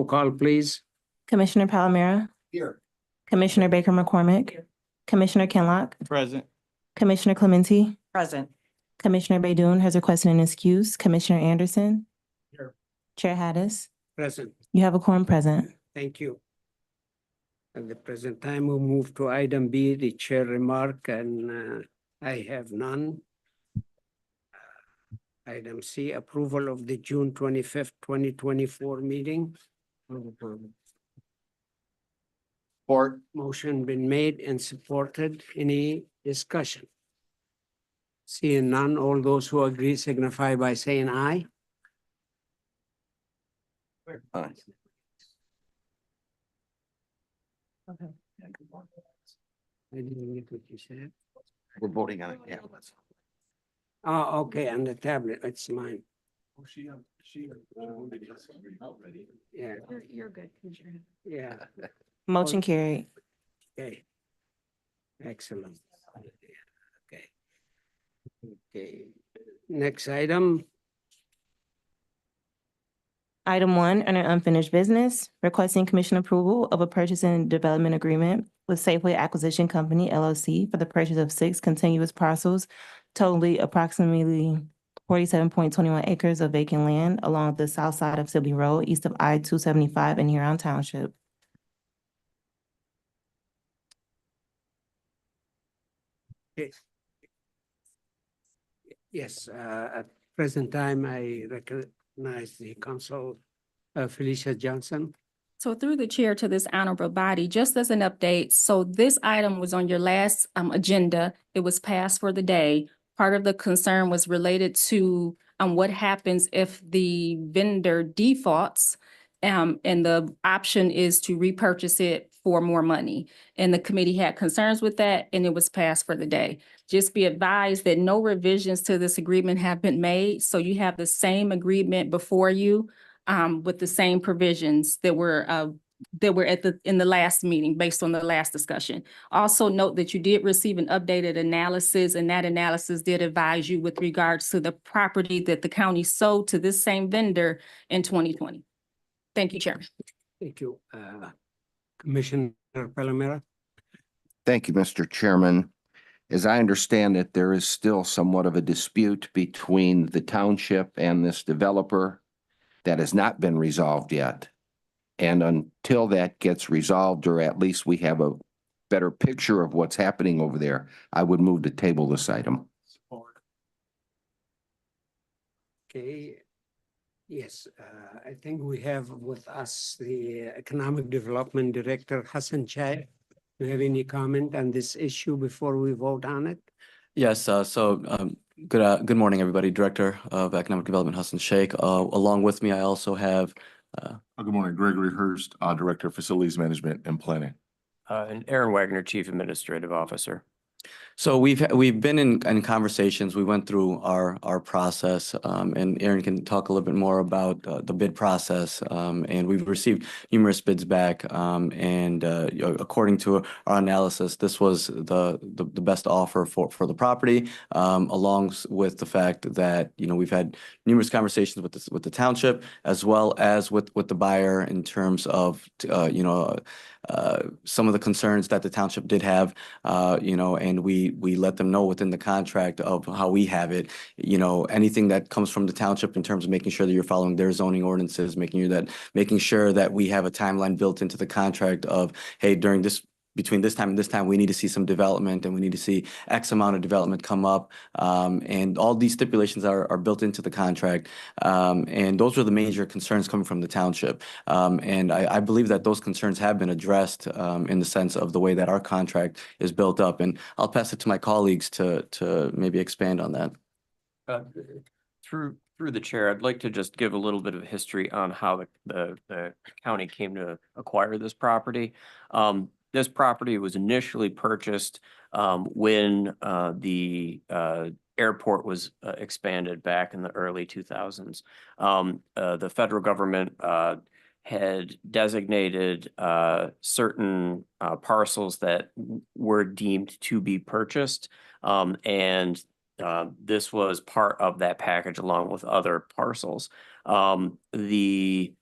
Roll call, please. Commissioner Palomera, Here. Commissioner Baker McCormick, Commissioner Kenlock, Present. Commissioner Clementi, Present. Commissioner Baydoun has requested an excuse. Commissioner Anderson. Here. Chair Hattis, Present. you have a quorum present. Thank you. At the present time, we'll move to item B, the chair remark, and I have none. Item C, approval of the June 25th, 2024 meeting. Support. Motion been made and supported. Any discussion? Seeing none, all those who agree signify by saying aye. Aye. I didn't get what you said. We're voting on it, yeah. Oh, okay, on the tablet, it's mine. Yeah, You're good, Commissioner. yeah, Motion carried. okay. Excellent. Okay. Okay, next item. Item 1, under unfinished business, requesting commission approval of a purchase and development agreement with Safeway Acquisition Company LLC for the purchase of 6 contiguous parcels, totaling approximately 47.21 acres of vacant land along the south side of Sibley Road, east of I-275 in Huron Township. Yes, at present time, I recognize the council, Felicia Johnson. So through the chair to this honorable body, just as an update, so this item was on your last agenda. It was passed for the day. Part of the concern was related to what happens if the vendor defaults, and the option is to repurchase it for more money. And the committee had concerns with that, and it was passed for the day. Just be advised that no revisions to this agreement have been made, so you have the same agreement before you with the same provisions that were in the last meeting based on the last discussion. Also note that you did receive an updated analysis, and that analysis did advise you with regards to the property that the county sold to this same vendor in 2020. Thank you, Chairman. Thank you. Commissioner Palomera. Thank you, Mr. Chairman. As I understand it, there is still somewhat of a dispute between the township and this developer that has not been resolved yet. And until that gets resolved, or at least we have a better picture of what's happening over there, I would move to table this item. Okay. Yes, I think we have with us the Economic Development Director, Hassan Chai. Do you have any comment on this issue before we vote on it? Yes, good morning, everybody. Director of Economic Development, Hassan Sheikh. Along with me, I also have Good morning, Gregory Hurst, Director of Facilities Management and Planning. And Aaron Wagner, Chief Administrative Officer. So we've been in conversations. We went through our process, and Aaron can talk a little bit more about the bid process. And we've received numerous bids back. And according to our analysis, this was the best offer for the property, along with the fact that we've had numerous conversations with the township as well as with the buyer in terms of some of the concerns that the township did have, and we let them know within the contract of how we have it, anything that comes from the township in terms of making sure that you're following their zoning ordinances, making sure that we have a timeline built into the contract of, hey, between this time and this time, we need to see some development and we need to see X amount of development come up. And all these stipulations are built into the contract. And those are the major concerns coming from the township. And I believe that those concerns have been addressed in the sense of the way that our contract is built up. And I'll pass it to my colleagues to maybe expand on that. Through the chair, I'd like to just give a little bit of history on how the county came to acquire this property. This property was initially purchased when the airport was expanded back in the early 2000s. The federal government had designated certain parcels that were deemed to be purchased, and this was part of that package along with other parcels. The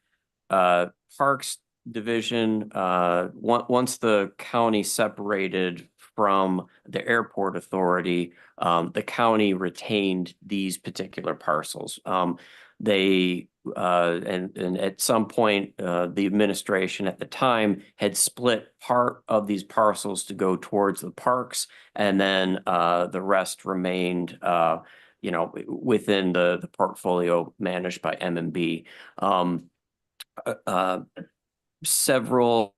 Parks Division, once the county separated from the airport authority, the county retained these particular parcels. And at some point, the administration at the time had split part of these parcels to go towards the parks, and then the rest remained within the portfolio managed by M&B. Several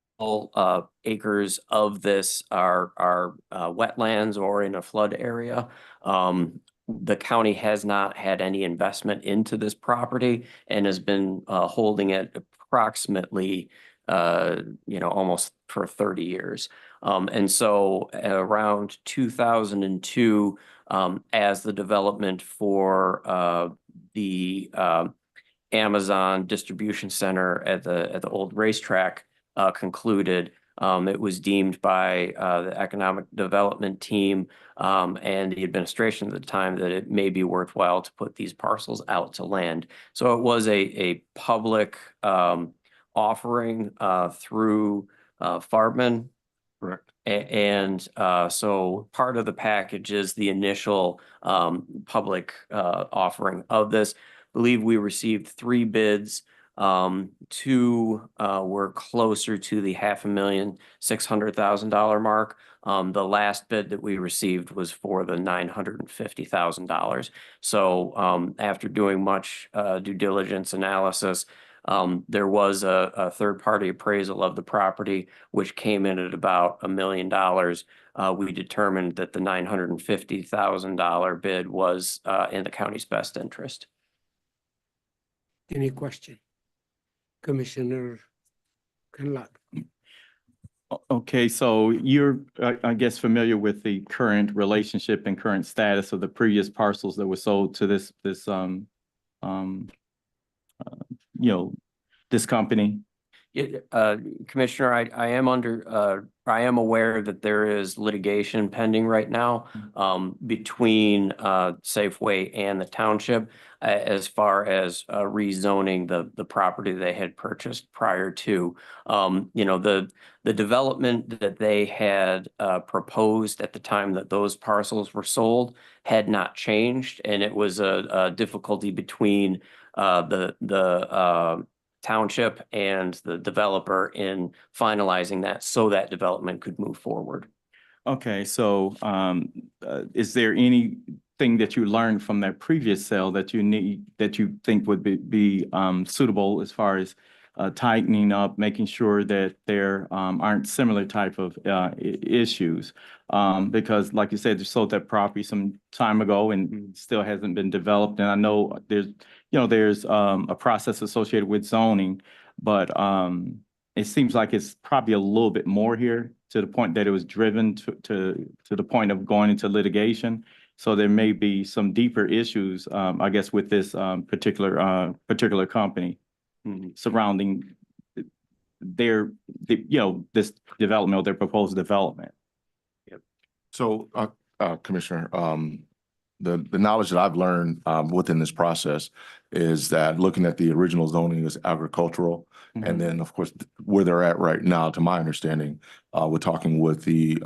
acres of this are wetlands or in a flood area. The county has not had any investment into this property and has been holding it approximately almost for 30 years. And so around 2002, as the development for the Amazon distribution center at the old racetrack concluded, it was deemed by the economic development team and the administration at the time that it may be worthwhile to put these parcels out to land. So it was a public offering through Farbman. Correct. And so part of the package is the initial public offering of this. I believe we received 3 bids. 2 were closer to the $500,600,000 mark. The last bid that we received was for the $950,000. So after doing much due diligence analysis, there was a third-party appraisal of the property, which came in at about $1 million. We determined that the $950,000 bid was in the county's best interest. Any question? Commissioner Canlot. Okay, so you're, I guess, familiar with the current relationship and current status of the previous parcels that were sold to this company? Commissioner, I am aware that there is litigation pending right now between Safeway and the township as far as rezoning the property they had purchased prior to. The development that they had proposed at the time that those parcels were sold had not changed, and it was a difficulty between the township and the developer in finalizing that so that development could move forward. Okay, so is there anything that you learned from that previous sale that you think would be suitable as far as tightening up, making sure that there aren't similar type of issues? Because like you said, you sold that property some time ago and still hasn't been developed. And I know there's a process associated with zoning, but it seems like it's probably a little bit more here to the point that it was driven to the point of going into litigation. So there may be some deeper issues, I guess, with this particular company surrounding this development or their proposed development. So, Commissioner, the knowledge that I've learned within this process is that looking at the original zoning is agricultural. And then, of course, where they're at right now, to my understanding, we're talking with the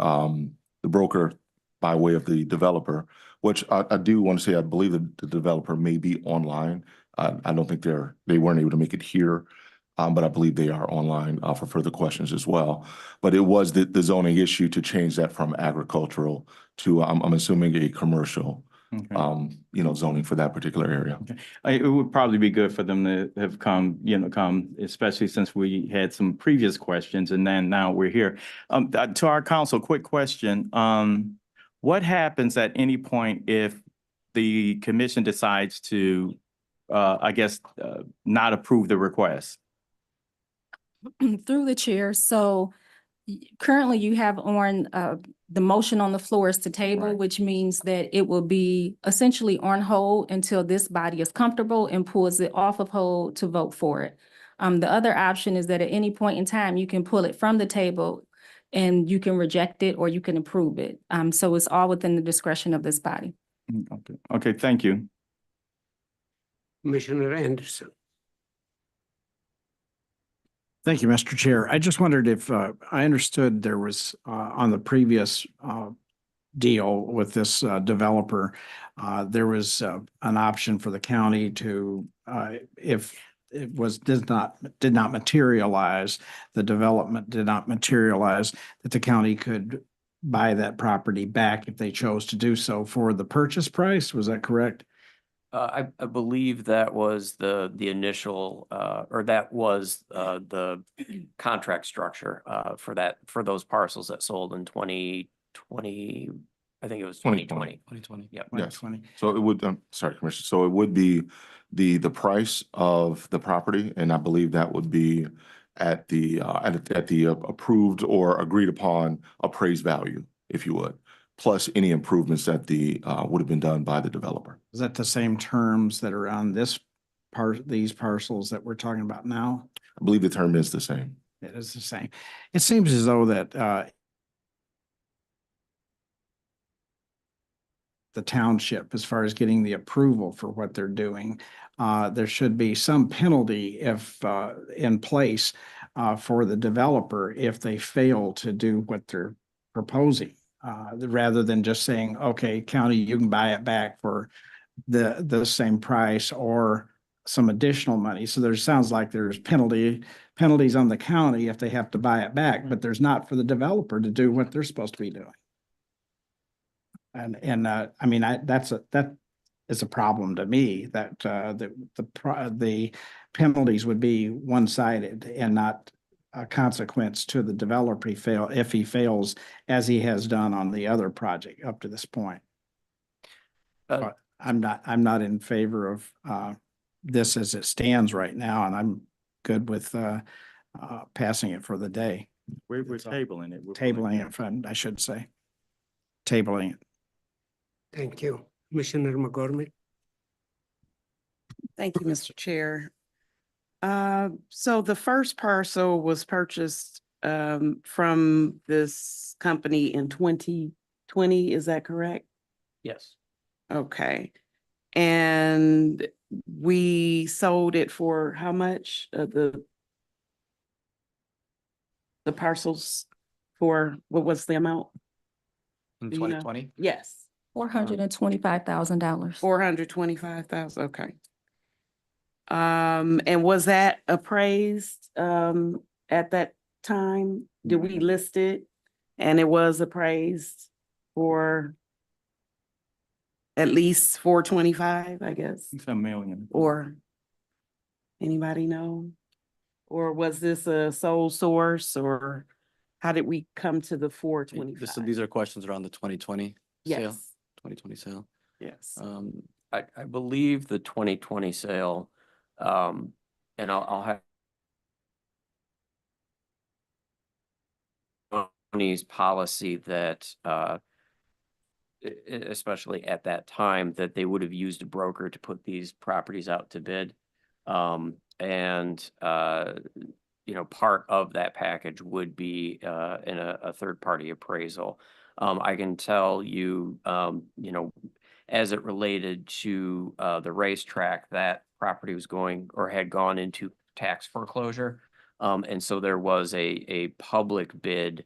broker by way of the developer, which I do want to say, I believe that the developer may be online. I don't think they weren't able to make it here, but I believe they are online for further questions as well. But it was the zoning issue to change that from agricultural to, I'm assuming, a commercial. Okay. Zoning for that particular area. Okay. It would probably be good for them to have come, especially since we had some previous questions and then now we're here. To our council, quick question. What happens at any point if the commission decides to, not approve the request? Through the chair, so currently you have on the motion on the floor is to table, Right. which means that it will be essentially on hold until this body is comfortable and pulls it off of hold to vote for it. The other option is that at any point in time, you can pull it from the table and you can reject it or you can approve it. So it's all within the discretion of this body. Okay, thank you. Commissioner Anderson. Thank you, Mr. Chair. I just wondered if, I understood there was, on the previous, deal with this, developer, there was, an option for the county to, if it was, did not materialize, the development did not materialize, that the county could buy that property back if they chose to do so for the purchase price. Was that correct? I believe that was the initial, or that was, the contract structure, for those parcels that sold in 2020. I think it was 2020. 2020. Yep. Yes. 2020. So it would, sorry, Commissioner, so it would be the price of the property, and I believe that would be at the approved or agreed upon appraised value, if you would, plus any improvements that would have been done by the developer. Is that the same terms that are on this these parcels that we're talking about now? I believe the term is the same. It is the same. It seems as though that, the township, as far as getting the approval for what they're doing, there should be some penalty if, in place, for the developer if they fail to do what they're proposing. Rather than just saying, okay, county, you can buy it back for the same price or some additional money. So there sounds like there's penalties on the county if they have to buy it back, but there's not for the developer to do what they're supposed to be doing. And I mean, that is a problem to me, that the penalties would be one-sided and not a consequence to the developer if he fails, as he has done on the other project up to this point. But I'm not in favor of this as it stands right now, and I'm good with passing it for the day. We're tabling it. Tabling it, I should say. Tabling it. Thank you. Commissioner McCormick? Thank you, Mr. Chair. So the first parcel was purchased from this company in 2020, is that correct? Yes. Okay. And we sold it for how much? The parcels for, what was the amount? In Do you know? 2020? Yes. $425,000. 425,000, okay. And was that appraised, at that time? Did we list it? And it was appraised for at least 425, I guess, It's $1 million. or anybody know? Or was this a sole source, or how did we come to the 425? These are questions around the 2020 sale, Yes, 2020 sale. yes. I believe the 2020 sale, and I'll have county's policy that, especially at that time, that they would have used a broker to put these properties out to bid. Part of that package would be in a third-party appraisal. I can tell you, as it related to the racetrack, that property was going or had gone into tax foreclosure. And so there was a public bid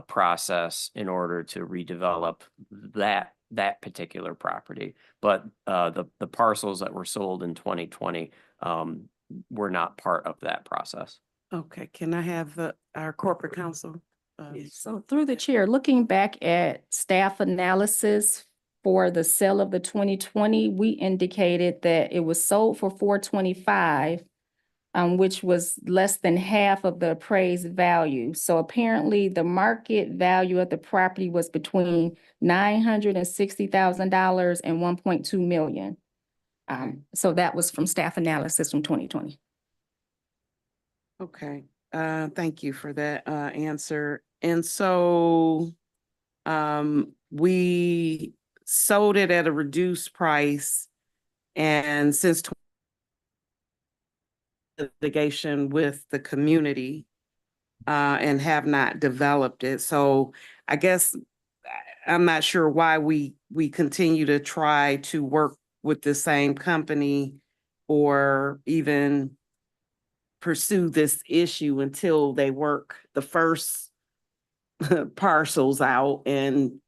process in order to redevelop that particular property. But the parcels that were sold in 2020 were not part of that process. Okay, can I have our corporate counsel? So through the chair, looking back at staff analysis for the sale of the 2020, we indicated that it was sold for 425, which was less than half of the appraised value. So apparently the market value of the property was between $960,000 and $1.2 million. So that was from staff analysis from 2020. Okay, thank you for that answer. And so we sold it at a reduced price, and since litigation with the community and have not developed it. So I guess I'm not sure why we continue to try to work with the same company, or even pursue this issue until they work the first parcels out and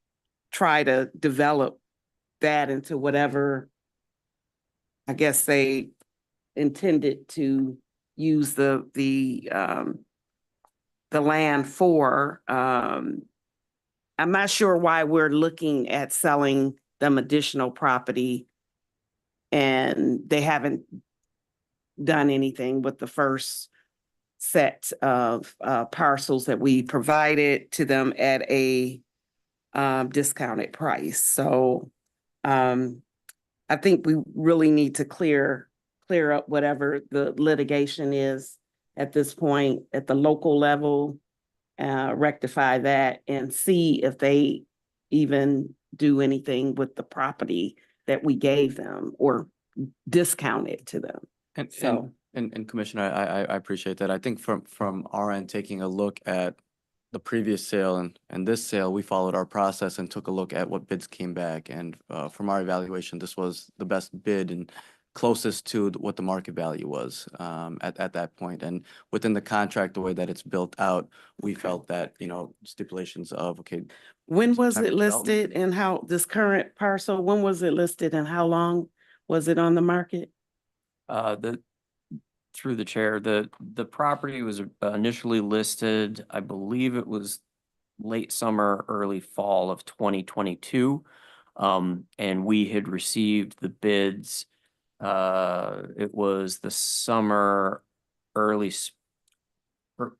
try to develop that into whatever I guess they intended to use the land for. I'm not sure why we're looking at selling them additional property and they haven't done anything with the first set of parcels that we provided to them at a discounted price. So I think we really need to clear up whatever the litigation is at this point at the local level, rectify that and see if they even do anything with the property that we gave them or discount it to them. And, So- and Commissioner, I appreciate that. I think from our end, taking a look at the previous sale and this sale, we followed our process and took a look at what bids came back. And from our evaluation, this was the best bid and closest to what the market value was at that point. And within the contract, the way that it's built out, we felt that, you know, stipulations of, okay. When was type it of development. listed and how, this current parcel, when was it listed and how long was it on the market? Through the chair, the property was initially listed, I believe it was late summer, early fall of 2022. And we had received the bids, it was the summer,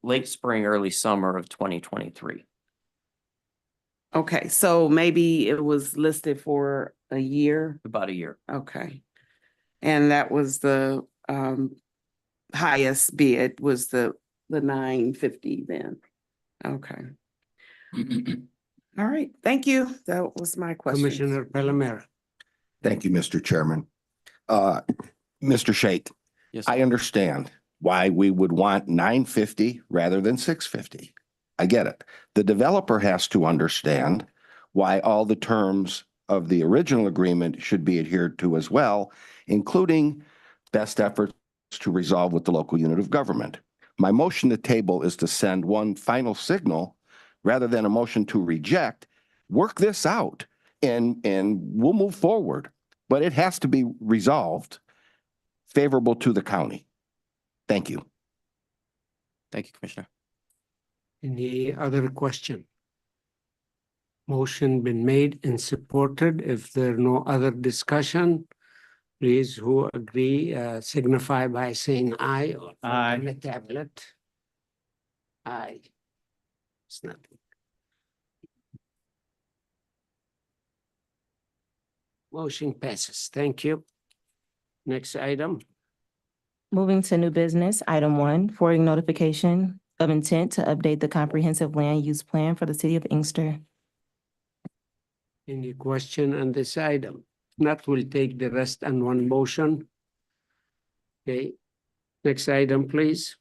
late spring, early summer of 2023. Okay, so maybe it was listed for a year? About a year. Okay. And that was the highest bid was the 950 then. Okay. All right, thank you. That was my question. Commissioner Palomero. Thank you, Mr. Chairman. Mr. Shake, Yes, I sir. understand why we would want 950 rather than 650. I get it. The developer has to understand why all the terms of the original agreement should be adhered to as well, including best efforts to resolve with the local unit of government. My motion to table is to send one final signal rather than a motion to reject. Work this out and we'll move forward, but it has to be resolved favorable to the county. Thank you. Thank you, Commissioner. Any other question? Motion been made and supported. If there are no other discussion, please who agree signify by saying aye or Aye. on the tablet. Aye. It's not. Motion passes. Thank you. Next item. Moving to new business, item 1, forwarding notification of intent to update the comprehensive land use plan for the city of Inkster. Any question on this item? Not, we'll take the rest on one motion. Okay. Next item, please.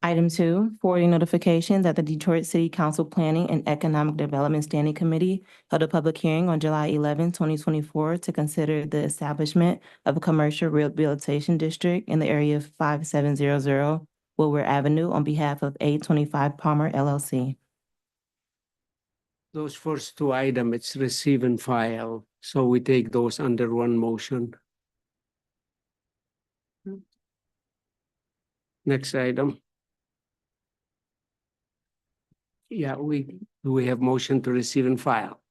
Item 2, forwarding notification that the Detroit City Council Planning and Economic Development Standing Committee held a public hearing on July 11, 2024 to consider the establishment of a commercial rehabilitation district in the area of 5700 Woodward Avenue on behalf of A25 Palmer LLC. Those first two items, it's receive and file. So we take those under one motion. Next item. Yeah, we have motion to receive and file.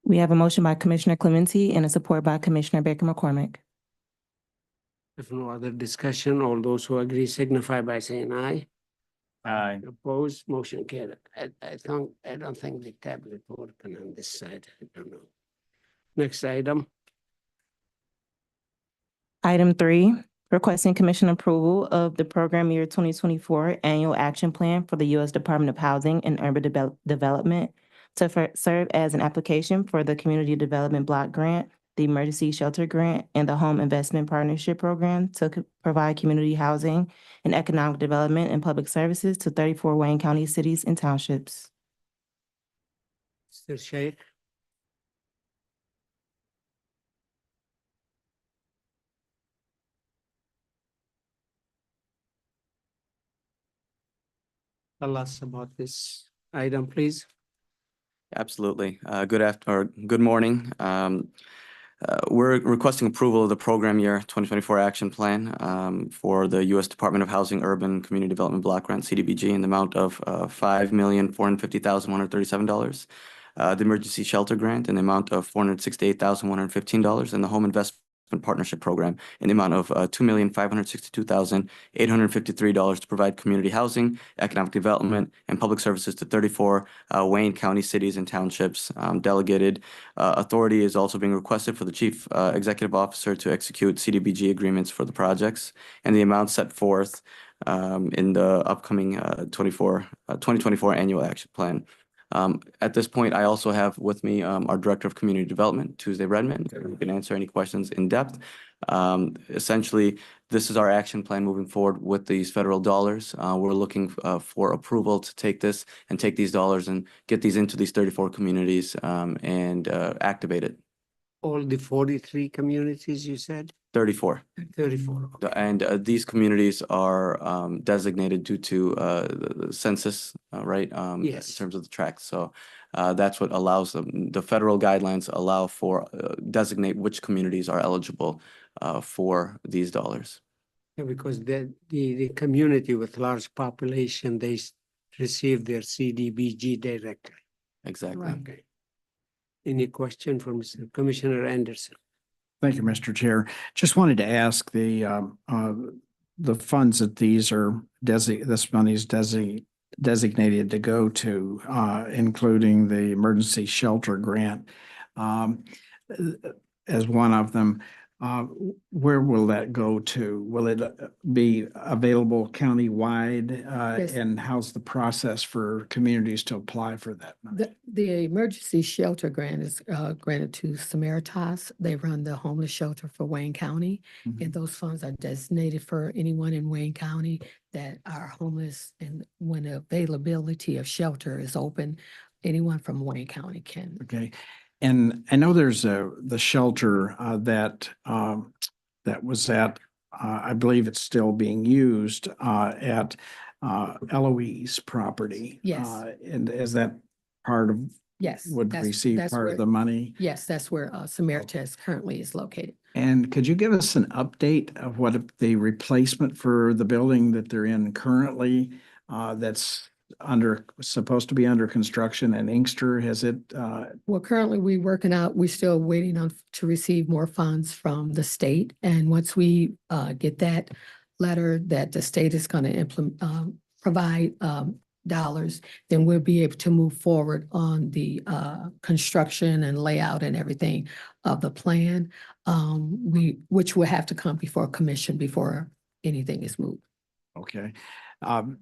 We have a motion by Commissioner Clementi and a support by Commissioner Baker McCormick. If no other discussion, all those who agree signify by saying aye. Aye. Opposed, motion carried. I don't think the tablet working on this side. I don't know. Next item. Item 3, requesting commission approval of the program year 2024 annual action plan for the U.S. Department of Housing and Urban Development to serve as an application for the Community Development Block Grant, the Emergency Shelter Grant, and the Home Investment Partnership Program to provide community housing and economic development and public services to 34 Wayne County cities and townships. Mr. Sheikh. tell us about this item, please? Absolutely. Good morning. We're requesting approval of the program year 2024 action plan for the U.S. Department of Housing Urban Community Development Block Grant, CDBG, in the amount of $5,450,137. The Emergency Shelter Grant in the amount of $468,115, and the Home Investment Partnership Program in the amount of $2,562,853 to provide community housing, economic development, and public services to 34 Wayne County cities and townships. Delegated authority is also being requested for the Chief Executive Officer to execute CDBG agreements for the projects, and the amount set forth in the upcoming 2024 Annual Action Plan. At this point, I also have with me our Director of Community Development, Tuesday Redmond, who can answer any questions in depth. Essentially, this is our action plan moving forward with these federal dollars. We're looking for approval to take this and take these dollars and get these into these 34 communities and activate it. All the 43 communities you said? 34. 34. And these communities are designated due to the census, right? In Yes. terms of the tracts. So that's what allows them. The federal guidelines allow for designate which communities are eligible for these dollars. Yeah, because the community with large population, receive their CDBG directly. Exactly. Okay. Any question from Commissioner Anderson? Thank you, Mr. Chair. Just wanted to ask the funds that this money is designated to go to, including the emergency shelter grant, as one of them. Where will that go to? Will it be available countywide? Yes. And how's the process for communities to apply for that money? The emergency shelter grant is granted to Samaritas. They run the homeless shelter for Wayne County. And those funds are designated for anyone in Wayne County that are homeless. And when the availability of shelter is open, anyone from Wayne County can. Okay. And I know there's the shelter that was at, I believe it's still being used at Eloise property. Yes. And is that part of, Yes. would that's- receive that's part where- of the money? Yes, that's where Samaritas currently is located. And could you give us an update of what the replacement for the building that they're in currently, that's supposed to be under construction in Inkster? Has it, Well, currently we're still waiting to receive more funds from the state. And once we get that letter that the state is going to provide dollars, then we'll be able to move forward on the construction and layout and everything of the plan, which will have to come before commission before anything is moved. okay.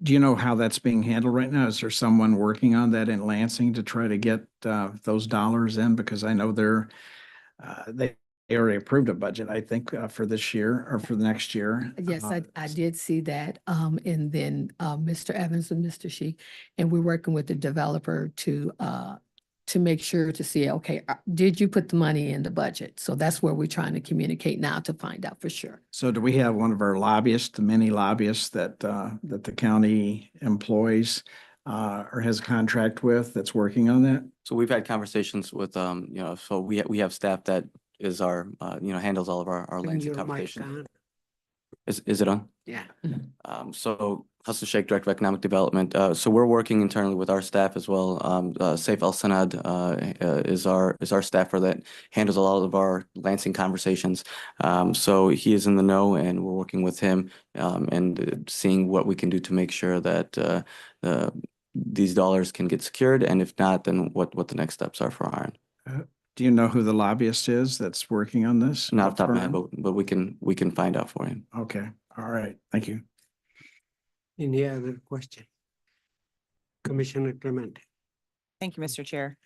Do you know how that's being handled right now? Is there someone working on that in Lansing to try to get those dollars in? Because I know they already approved a budget, I think, for this year or for the next year. Yes, I did see that. And then Mr. Evans and Mr. Sheik, and we're working with the developer to make sure to see, okay, did you put the money in the budget? So that's where we're trying to communicate now to find out for sure. So do we have one of our lobbyists, the many lobbyists that the county employs or has a contract with that's working on that? So we've had conversations with, so we have staff that is our, handles all of our Turn Lansing your mic conversations. on. Is it on? Yeah. So Hassan Sheikh, Director of Economic Development. So we're working internally with our staff as well. Saif Al Sanad is our staffer that handles a lot of our Lansing conversations. So he is in the know, and we're working with him and seeing what we can do to make sure that these dollars can get secured, and if not, then what the next steps are for our end. Do you know who the lobbyist is that's working on this? Not off the top of my head, Firm? but we can find out for you. Okay, all right, thank you. Any other question? Commissioner Clement. Thank you, Mr. Chair.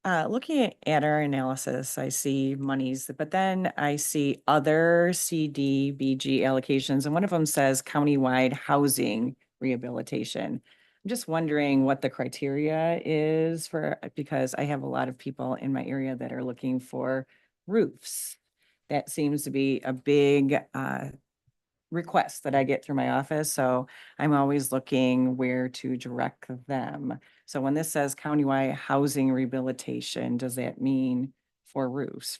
Looking at our analysis, I see monies, but then I see other CDBG allocations, and one of them says countywide housing rehabilitation. I'm just wondering what the criteria is because I have a lot of people in my area that are looking for roofs. That seems to be a big requests that I get through my office, so I'm always looking where to direct them. So when this says countywide housing rehabilitation, does that mean for roofs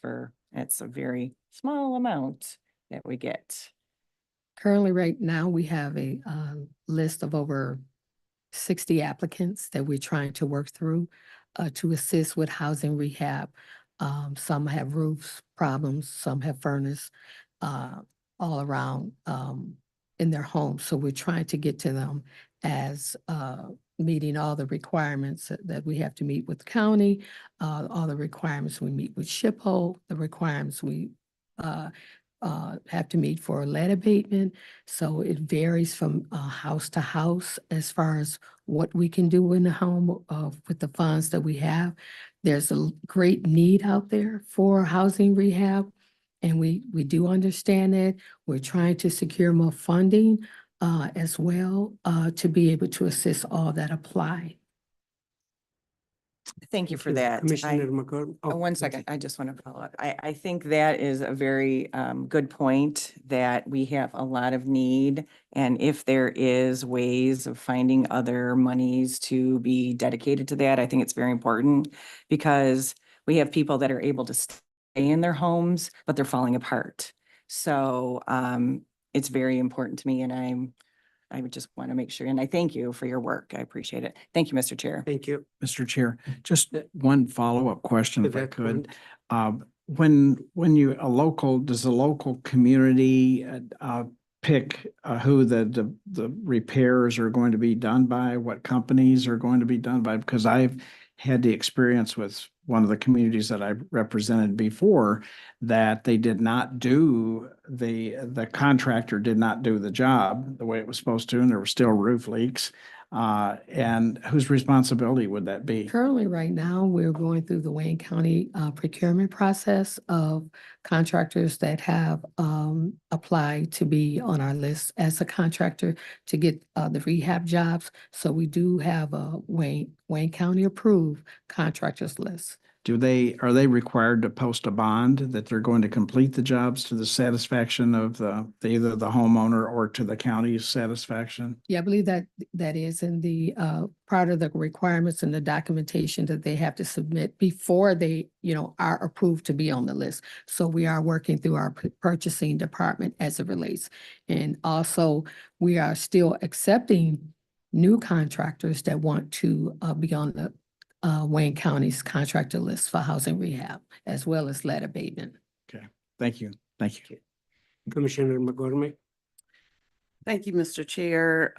it's a very small amount that we get? Currently, right now, we have a list of over 60 applicants that we're trying to work through to assist with housing rehab. Some have roofs problems, some have furnace all around in their homes. So we're trying to get to them as meeting all the requirements that we have to meet with the county, all the requirements we meet with SHPO, the requirements we have to meet for lead abatement. So it varies from house to house as far as what we can do in the home with the funds that we have. There's a great need out there for housing rehab, and we do understand it. We're trying to secure more funding as well to be able to assist all that apply. Thank you for that. Commissioner McCormick. Oh, One second, I just want to follow up. I think that is a very good point, that we have a lot of need. And if there is ways of finding other monies to be dedicated to that, I think it's very important, because we have people that are able to stay in their homes, but they're falling apart. So it's very important to me, and I would just want to make sure, and I thank you for your work. I appreciate it. Thank you, Mr. Chair. Thank you. Mr. Chair, just one follow-up question To if I that could. point. When you, does the local community pick who the repairs are going to be done by, what companies are going to be done by? Because I've had the experience with one of the communities that I represented before, that they did not do, the contractor did not do the job the way it was supposed to, and there were still roof leaks. And whose responsibility would that be? Currently, right now, we're going through the Wayne County procurement process of contractors that have applied to be on our list as a contractor to get the rehab jobs. So we do have a Wayne County approved contractors list. Are they required to post a bond that they're going to complete the jobs to the satisfaction of either the homeowner or to the county's satisfaction? Yeah, I believe that is in the part of the requirements and the documentation that they have to submit before they, are approved to be on the list. So we are working through our purchasing department as it relates. And also, we are still accepting new contractors that want to be on the Wayne County's contractor list for housing rehab, as well as lead abatement. Okay, thank you. Thank you. Commissioner McCormick. Thank you, Mr. Chair.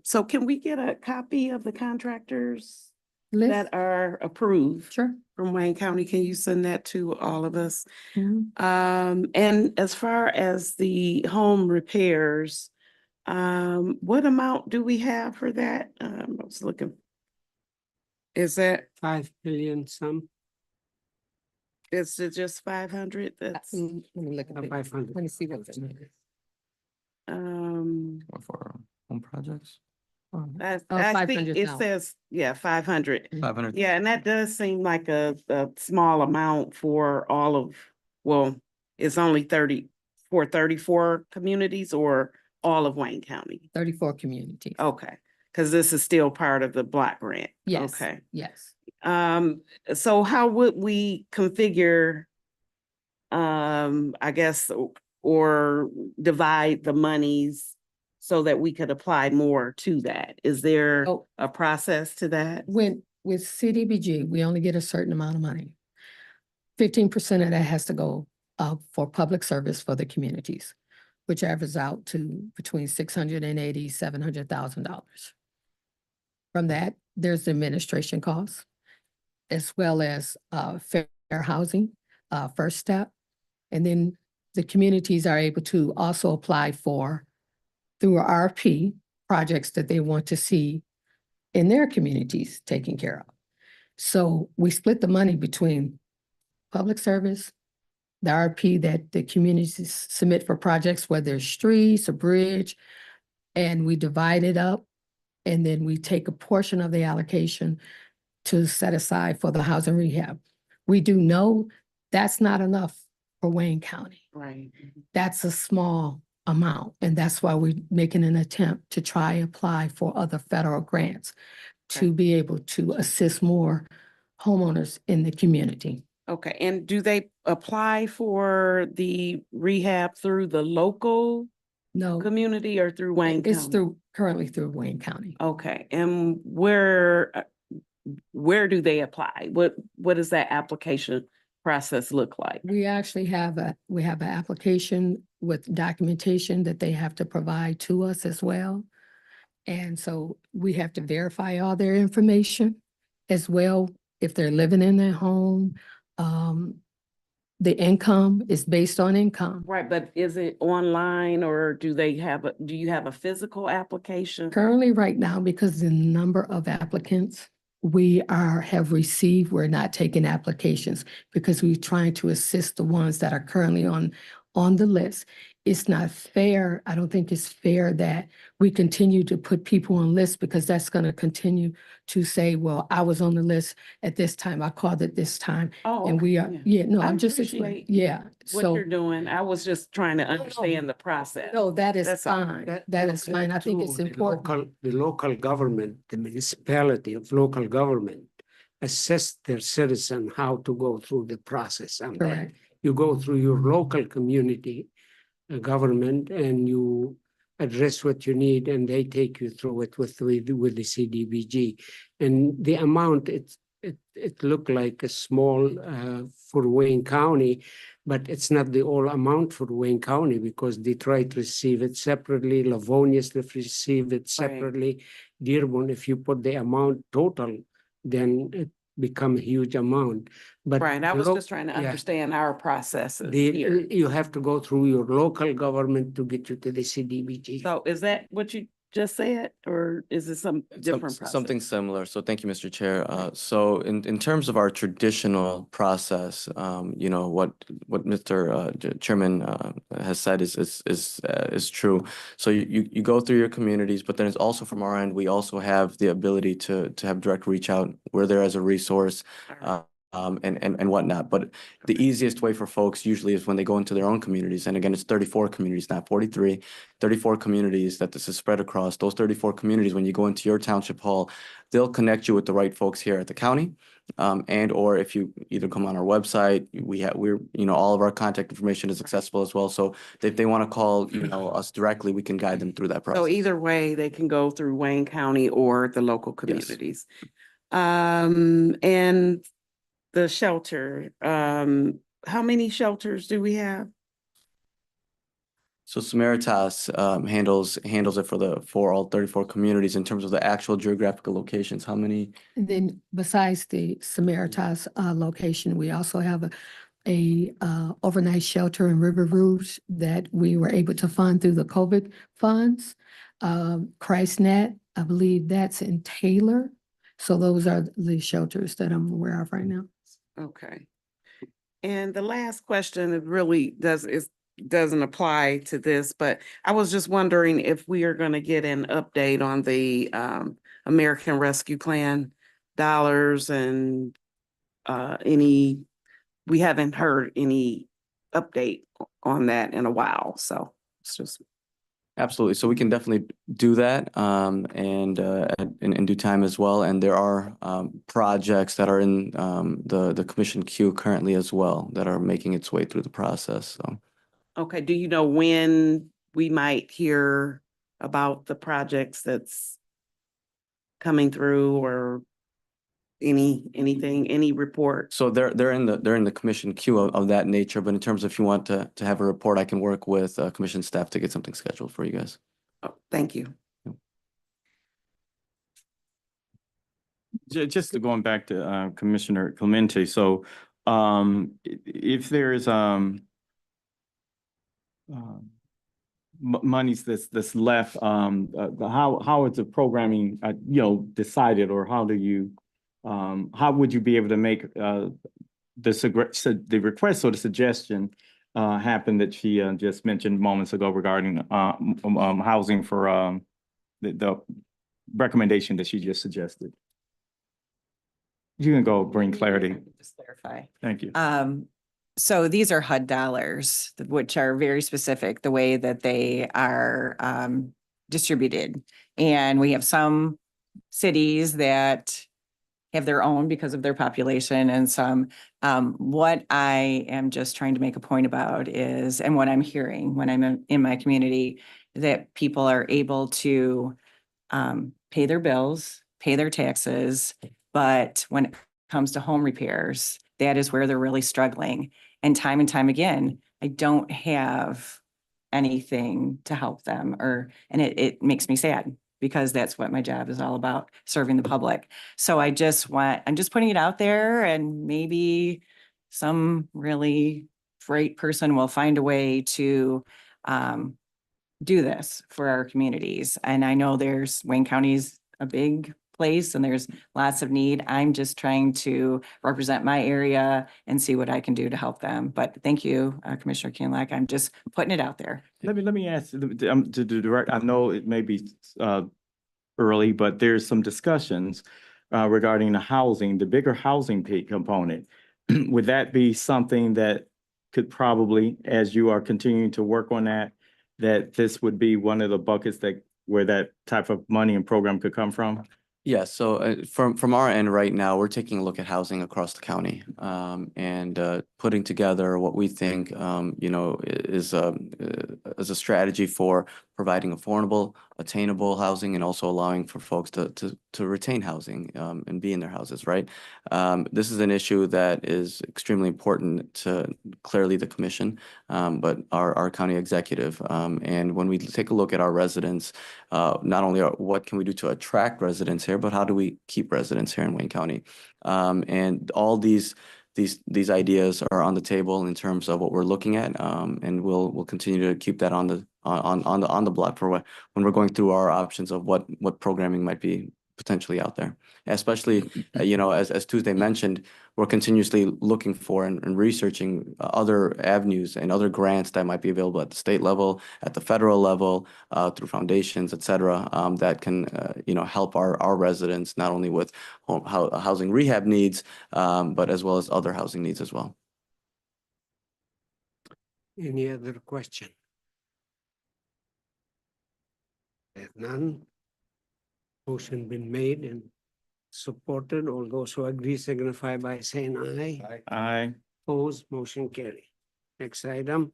So can we get a copy of the contractors List? that are approved Sure. from Wayne County? Can you send that to all of us? Mhm. And as far as the home repairs, what amount do we have for that? I was looking. Is that, 5 billion some, is it just 500? That's, Let me look at it. 500. Let me see what's in it. For home projects? I Oh, I think 500 it now. says, 500. 500. Yeah, and that does seem like a small amount for all of, well, it's only 34 communities or all of Wayne County? 34 communities. Okay, because this is still part of the block grant. Yes. Okay. Yes. So how would we configure, I guess, or divide the monies so that we could apply more to that? Is there Oh. a process to that? With CDBG, we only get a certain amount of money. 15% of that has to go for public service for the communities, which averages out to between $680,000, $700,000. From that, there's administration costs, as well as fair housing, first step. And then the communities are able to also apply for, through a RFP, projects that they want to see in their communities taken care of. So we split the money between public service, the RFP that the communities submit for projects, whether it's streets, a bridge, and we divide it up. And then we take a portion of the allocation to set aside for the housing rehab. We do know that's not enough for Wayne County. Right. That's a small amount. And that's why we're making an attempt to try apply for other federal grants to be able to assist more homeowners in the community. Okay, and do they apply for the rehab through the local No, community or through Wayne County? it's currently through Wayne County. Okay, and where do they apply? What does that application process look like? We actually have an application with documentation that they have to provide to us as well. And so we have to verify all their information as well, if they're living in their home. The income is based on income. Right, but is it online or do you have a physical application? Currently, right now, because the number of applicants have received, we're not taking applications because we're trying to assist the ones that are currently on the list. It's not fair. I don't think it's fair that we continue to put people on lists because that's going to continue to say, well, I was on the list at this time. I called it this time. Oh, And we are, okay, yeah, no, I I'm just explaining. appreciate Yeah. what So, you're doing. I was just trying to no. understand the process. no, that is That's all. fine. That is fine. I think it's The important. local government, the municipality of local government assess their citizen how to go through the process. And then Correct. you go through your local community government and you address what you need and they take you through it with the CDBG. And the amount, it looked like a small for Wayne County, but it's not the all amount for Wayne County because Detroit receive it separately, Livonius receive it separately. Dearborn, if you put the amount total, then it become a huge amount. But Right, I was just trying to yeah. understand our processes here. You have to go through your local government to get you to the CDBG. So is that what you just said, or is it some different process? Something similar. So thank you, Mr. Chair. So in terms of our traditional process, you know, what Mr. Chairman has said is true. So you go through your communities, but then it's also from our end, we also have the ability to have direct reach out. We're there as a resource. And whatnot. But the easiest way for folks usually is when they go into their own communities. And again, it's 34 communities, not 43, 34 communities that this is spread across. Those 34 communities, when you go into your township hall, they'll connect you with the right folks here at the county. And or if you either come on our website, all of our contact information is accessible as well. So if they want to call, us directly, we can guide them through that process. So either way, they can go through Wayne County or the local communities. And the shelter, how many shelters do we have? So Samaritas handles it for all 34 communities in terms of the actual geographical locations. How many? And then besides the Samaritas location, we also have a overnight shelter in River Rouge that we were able to fund through the COVID funds. ChristNet, I believe that's in Taylor. So those are the shelters that I'm aware of right now. Okay. And the last question, it really doesn't apply to this, but I was just wondering if we are gonna get an update on the American Rescue Plan dollars and we haven't heard any update on that in a while, so it's just. Absolutely. So we can definitely do that and in due time as well. And there are projects that are in the commission queue currently as well that are making its way through the process. So. Okay, do you know when we might hear about the projects that's coming through or any report? So they're in the commission queue of that nature, but in terms of if you want to have a report, I can work with commission staff to get something scheduled for you guys. Oh, thank you. Just going back to Commissioner Clemente, so if there is monies that's left, how is the programming decided, or how do you how would you be able to make the request or the suggestion happen that she just mentioned moments ago regarding housing for the recommendation that she just suggested? You can go bring clarity. Just clarify. Thank you. So these are HUD dollars, which are very specific, the way that they are distributed. And we have some cities that have their own because of their population and some. What I am just trying to make a point about is, and what I'm hearing when I'm in my community, that people are able to pay their bills, pay their taxes, but when it comes to home repairs, that is where they're really struggling. And time again, I don't have anything to help them and it makes me sad because that's what my job is all about, serving the public. So I'm just putting it out there and maybe some really great person will find a way to do this for our communities. And I know Wayne County's a big place and there's lots of need. I'm just trying to represent my area and see what I can do to help them. But thank you, Commissioner Kienle. I'm just putting it out there. Let me ask to the direct, I know it may be early, but there's some discussions regarding the housing, the bigger housing component. Would that be something that could probably, as you are continuing to work on that this would be one of the buckets where that type of money and program could come from? Yeah, so from our end right now, we're taking a look at housing across the county and putting together what we think, is a strategy for providing affordable, attainable housing and also allowing for folks to retain housing and be in their houses, right? This is an issue that is extremely important to clearly the commission, but our county executive. And when we take a look at our residents, not only what can we do to attract residents here, but how do we keep residents here in Wayne County? And all these ideas are on the table in terms of what we're looking at, and we'll continue to keep that on the block for when we're going through our options of what programming might be potentially out there. Especially, as Tuesday mentioned, we're continuously looking for and researching other avenues and other grants that might be available at the state level, at the federal level, through foundations, et cetera, that can, help our residents not only with housing rehab needs, but as well as other housing needs as well. Any other question? If none, motion been made and supported. All those who agree signify by saying aye. Aye. Opposed, motion carry. Next item.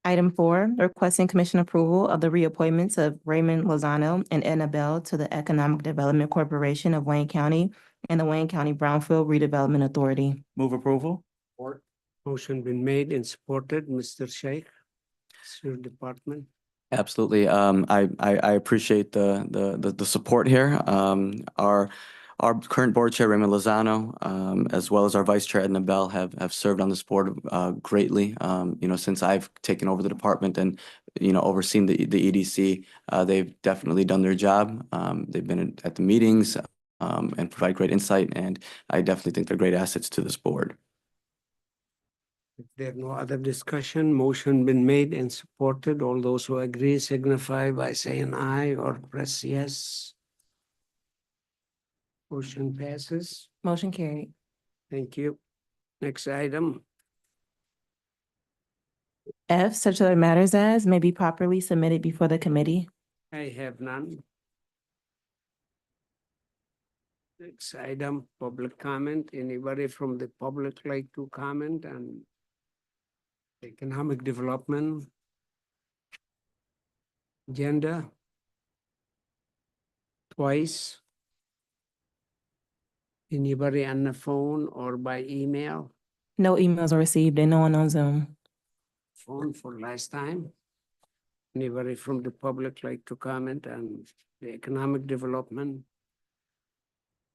Item 4, requesting commission approval of the reappointments of Raymond Lozano and Edna Bell to the Economic Development Corporation of Wayne County and the Wayne County Brownfield Redevelopment Authority. Move approval? Motion been made and supported. Mr. Sheikh, it's your department. Absolutely. I appreciate the support here. Our current board chair, Raymond Lozano, as well as our vice chair, Edna Bell, have served on this board greatly. Since I've taken over the department and, overseen the EDC, they've definitely done their job. They've been at the meetings and provide great insight, and I definitely think they're great assets to this board. If there are no other discussion, motion been made and supported. All those who agree signify by saying aye or press yes. Motion passes. Motion carried. Thank you. Next item. F, such other matters as may be properly submitted before the committee. I have none. Next item, public comment. Anybody from the public like to comment on economic development agenda? Twice. Anybody on the phone or by email? No emails were received and no one on Zoom. Phone for last time. Anybody from the public like to comment on the economic development?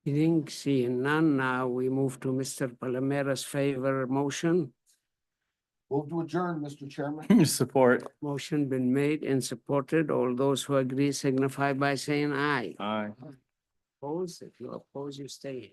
Hearing, seeing none, now we move to Mr. Palomera's favor motion. Move to adjourn, Mr. Chairman. Support. Motion been made and supported. All those who agree signify by saying aye. Aye. Oppose, if you oppose, you stay here.